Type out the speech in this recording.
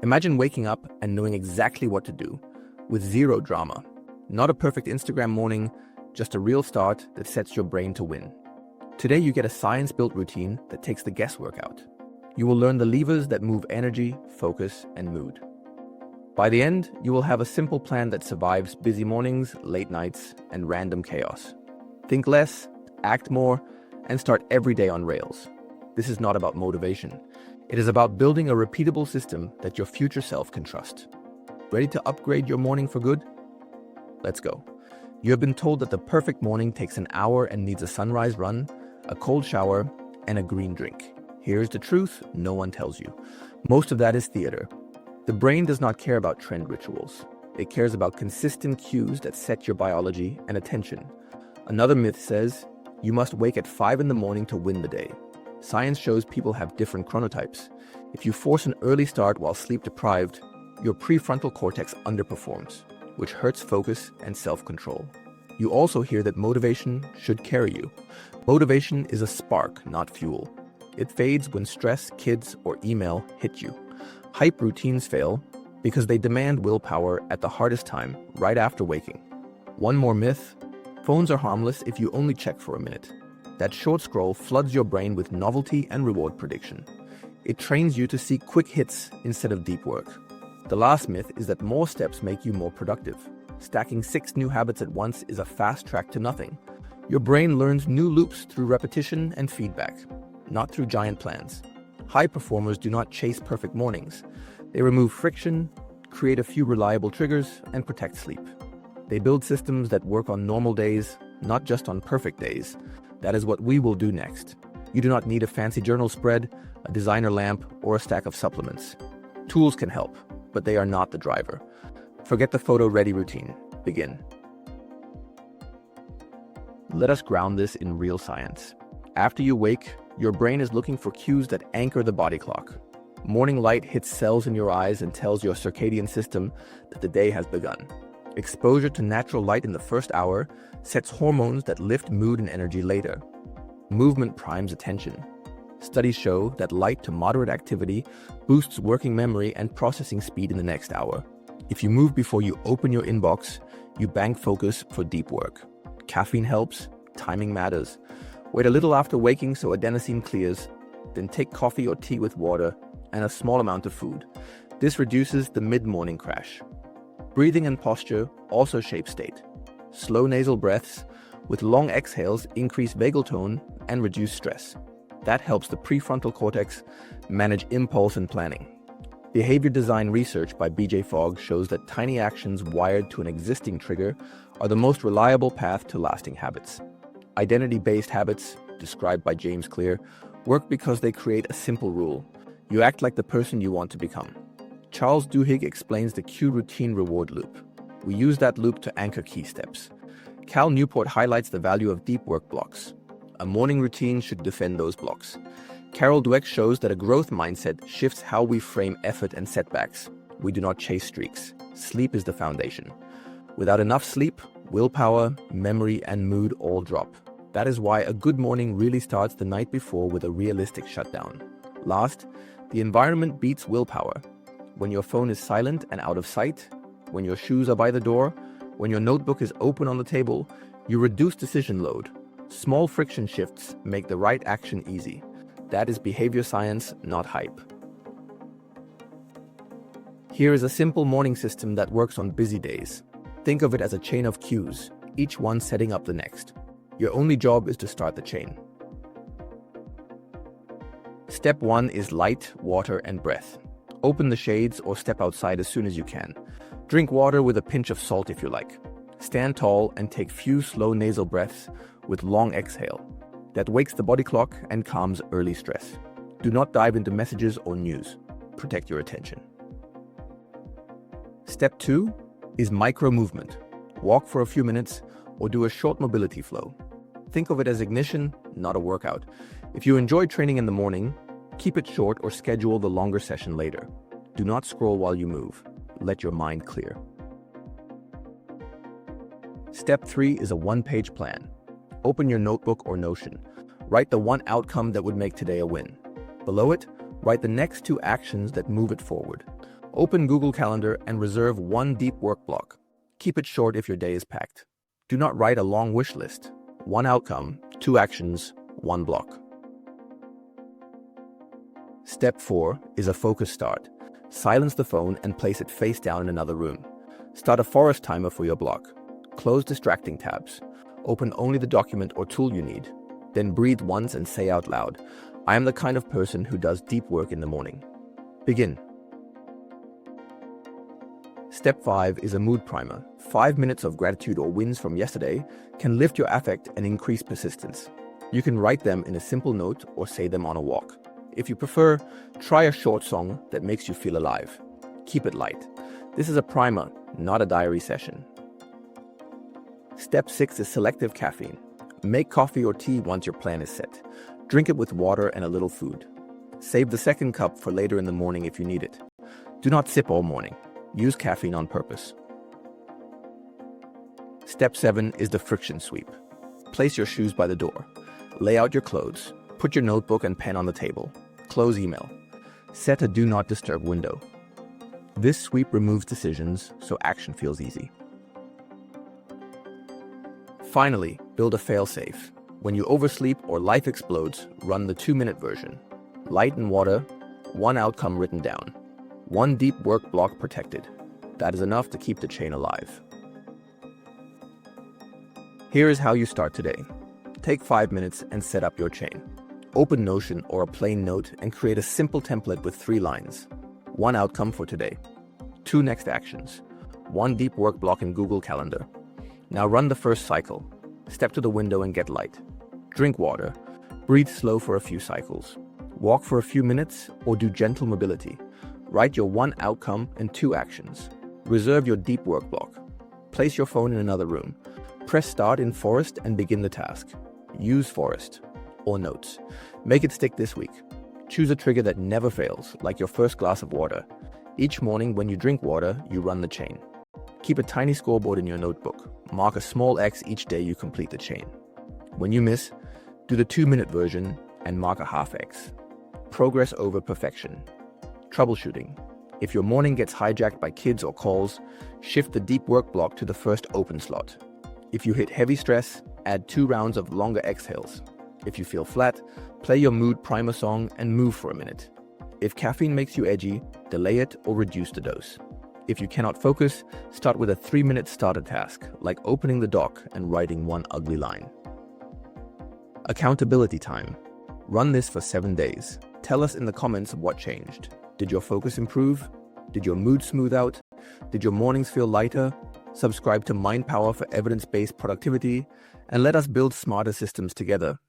Imagine waking up and knowing exactly what to do, with zero drama. Not a perfect Instagram morning, just a real start that sets your brain to win. Today you get a science-built routine that takes the guesswork out. You will learn the levers that move energy, focus, and mood. By the end, you will have a simple plan that survives busy mornings, late nights, and random chaos. Think less, act more, and start every day on rails. This is not about motivation. It is about building a repeatable system that your future self can trust. Ready to upgrade your morning for good? Let's go. You have been told that the perfect morning takes an hour and needs a sunrise run, a cold shower, and a green drink. Here's the truth no one tells you. Most of that is theater. The brain does not care about trend rituals. It cares about consistent cues that set your biology and attention. Another myth says, you must wake at 5 in the morning to win the day. Science shows people have different chronotypes. If you force an early start while sleep deprived, your prefrontal cortex underperforms, which hurts focus and self-control. You also hear that motivation should carry you. Motivation is a spark, not fuel. It fades when stress, kids, or email hit you. Hype routines fail because they demand willpower at the hardest time, right after waking. One more myth: phones are harmless if you only check for a minute. That short scroll floods your brain with novelty and reward prediction. It trains you to seek quick hits instead of deep work. The last myth is that more steps make you more productive. Stacking 6 new habits at once is a fast track to nothing. Your brain learns new loops through repetition and feedback, not through giant plans. High performers do not chase perfect mornings. They remove friction, create a few reliable triggers, and protect sleep. They build systems that work on normal days, not just on perfect days. That is what we will do next. You do not need a fancy journal spread, a designer lamp, or a stack of supplements. Tools can help, but they are not the driver. Forget the photo-ready routine. Begin. Let us ground this in real science. After you wake, your brain is looking for cues that anchor the body clock. Morning light hits cells in your eyes and tells your circadian system that the day has begun. Exposure to natural light in the first hour sets hormones that lift mood and energy later. Movement primes attention. Studies show that light to moderate activity boosts working memory and processing speed in the next hour. If you move before you open your inbox, you bank focus for deep work. Caffeine helps, timing matters. Wait a little after waking so adenosine clears, then take coffee or tea with water and a small amount of food. This reduces the mid-morning crash. Breathing and posture also shape state. Slow nasal breaths with long exhales increase vagal tone and reduce stress. That helps the prefrontal cortex manage impulse and planning. Behavior design research by B.J. Fogg shows that tiny actions wired to an existing trigger are the most reliable path to lasting habits. Identity-based habits, described by James Clear, work because they create a simple rule. You act like the person you want to become. Charles Duhigg explains the cue routine reward loop. We use that loop to anchor key steps. Cal Newport highlights the value of deep work blocks. A morning routine should defend those blocks. Carol Dweck shows that a growth mindset shifts how we frame effort and setbacks. We do not chase streaks. Sleep is the foundation. Without enough sleep, willpower, memory, and mood all drop. That is why a good morning really starts the night before with a realistic shutdown. Last, the environment beats willpower. When your phone is silent and out of sight, when your shoes are by the door, when your notebook is open on the table, you reduce decision load. Small friction shifts make the right action easy. That is behavior science, not hype. Here is a simple morning system that works on busy days. Think of it as a chain of cues, each one setting up the next. Your only job is to start the chain. Step 1 is light, water, and breath. Open the shades or step outside as soon as you can. Drink water with a pinch of salt if you like. Stand tall and take few slow nasal breaths with long exhale. That wakes the body clock and calms early stress. Do not dive into messages or news. Protect your attention. Step 2 is micro movement. Walk for a few minutes or do a short mobility flow. Think of it as ignition, not a workout. If you enjoy training in the morning, keep it short or schedule the longer session later. Do not scroll while you move. Let your mind clear. Step 3 is a one-page plan. Open your notebook or Notion. Write the one outcome that would make today a win. Below it, write the next 2 actions that move it forward. Open Google Calendar and reserve one deep work block. Keep it short if your day is packed. Do not write a long wish list. One outcome, two actions, one block. Step 4 is a focus start. Silence the phone and place it face down in another room. Start a forest timer for your block. Close distracting tabs. Open only the document or tool you need. Then breathe once and say out loud, "I am the kind of person who does deep work in the morning." Begin. Step 5 is a mood primer. 5 minutes of gratitude or wins from yesterday can lift your affect and increase persistence. You can write them in a simple note or say them on a walk. If you prefer, try a short song that makes you feel alive. Keep it light. This is a primer, not a diary session. Step 6 is selective caffeine. Make coffee or tea once your plan is set. Drink it with water and a little food. Save the second cup for later in the morning if you need it. Do not sip all morning. Use caffeine on purpose. Step 7 is the friction sweep. Place your shoes by the door. Lay out your clothes. Put your notebook and pen on the table. Close email. Set a do not disturb window. This sweep removes decisions so action feels easy. Finally, build a fail-safe. When you oversleep or life explodes, run the 2-minute version. Light and water, one outcome written down. One deep work block protected. That is enough to keep the chain alive. Here is how you start today. Take 5 minutes and set up your chain. Open Notion or a plain note and create a simple template with 3 lines. One outcome for today. 2 next actions. One deep work block in Google Calendar. Now run the first cycle. Step to the window and get light. Drink water. Breathe slow for a few cycles. Walk for a few minutes or do gentle mobility. Write your one outcome and 2 actions. Reserve your deep work block. Place your phone in another room. Press start in Forest and begin the task. Use Forest or Notes. Make it stick this week. Choose a trigger that never fails, like your first glass of water. Each morning when you drink water, you run the chain. Keep a tiny scoreboard in your notebook. Mark a small X each day you complete the chain. When you miss, do the 2-minute version and mark a half X. Progress over perfection. Troubleshooting. If your morning gets hijacked by kids or calls, shift the deep work block to the first open slot. If you hit heavy stress, add 2 rounds of longer exhales. If you feel flat, play your mood primer song and move for a minute. If caffeine makes you edgy, delay it or reduce the dose. If you cannot focus, start with a 3-minute starter task, like opening the doc and writing one ugly line. Accountability time. Run this for 7 days. Tell us in the comments what changed. Did your focus improve? Did your mood smooth out? Did your mornings feel lighter? Subscribe to Mind Power for evidence-based productivity, and let us build smarter systems together.